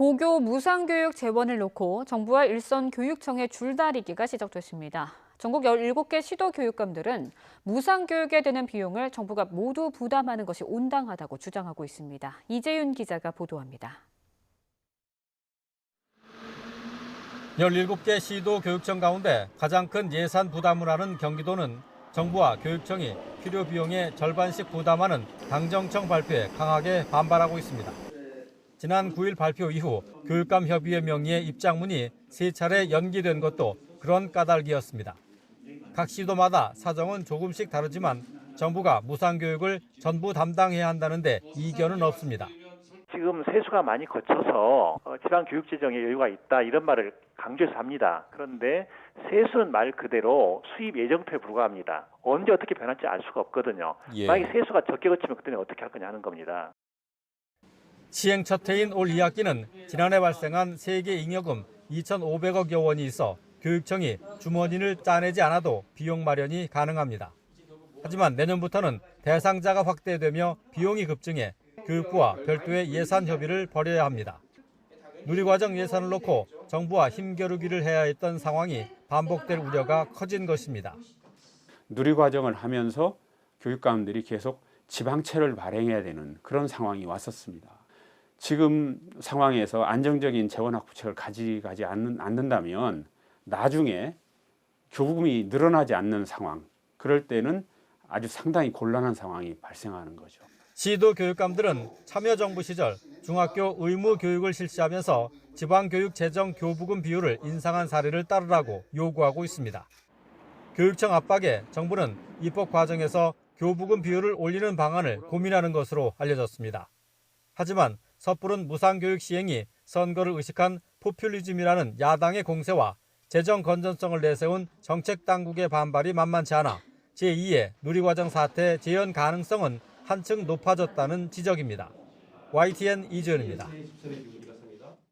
고교 무상교육 재원을 놓고 정부와 일선 교육청의 줄다리기가 시작됐습니다. 전국 17개 시도교육감들은 무상교육에 드는 비용을 정부가 모두 부담하는 것이 온당하다고 주장하고 있습니다. 이재윤 기자가 보도합니다. 17개 시도교육청 가운데 가장 큰 예산 부담을 하는 경기도는 정부와 교육청이 필요 비용의 절반씩 부담하는 당정청 발표에 강하게 반발하고 있습니다. 지난 9일 발표 이후 교육감협의회 명의의 입장문이 3차례 연기된 것도 그런 까닭이었습니다. 각 시도마다 사정은 조금씩 다르지만 정부가 무상교육을 전부 담당해야 한다는데 이견은 없습니다. 지금 세수가 많이 거쳐서 지방교육재정에 여유가 있다 이런 말을 강조해서 합니다. 그런데 세수는 말 그대로 수입 예정표에 불과합니다. 언제 어떻게 변할지 알 수가 없거든요. 만약에 세수가 적게 거치면 그때는 어떻게 할 거냐 하는 겁니다. 시행 첫 해인 올 2학기는 지난해 발생한 세계 잉여금 2,500억여 원이 있어 교육청이 주머니를 짜내지 않아도 비용 마련이 가능합니다. 하지만 내년부터는 대상자가 확대되며 비용이 급증해 교육부와 별도의 예산 협의를 벌여야 합니다. 누리과정 예산을 놓고 정부와 힘겨루기를 해야 했던 상황이 반복될 우려가 커진 것입니다. 누리과정을 하면서 교육감들이 계속 지방채를 발행해야 되는 그런 상황이 왔었습니다. 지금 상황에서 안정적인 재원 확보책을 가져가지 않는다면 나중에 교부금이 늘어나지 않는 상황, 그럴 때는 아주 상당히 곤란한 상황이 발생하는 거죠. 시도 교육감들은 참여정부 시절 중학교 의무 교육을 실시하면서 지방교육 재정 교부금 비율을 인상한 사례를 따르라고 요구하고 있습니다. 교육청 압박에 정부는 입법 과정에서 교부금 비율을 올리는 방안을 고민하는 것으로 알려졌습니다. 하지만 섣부른 무상교육 시행이 선거를 의식한 포퓰리즘이라는 야당의 공세와 재정 건전성을 내세운 정책 당국의 반발이 만만치 않아 제2의 누리과정 사태 재현 가능성은 한층 높아졌다는 지적입니다. YTN 이재윤입니다.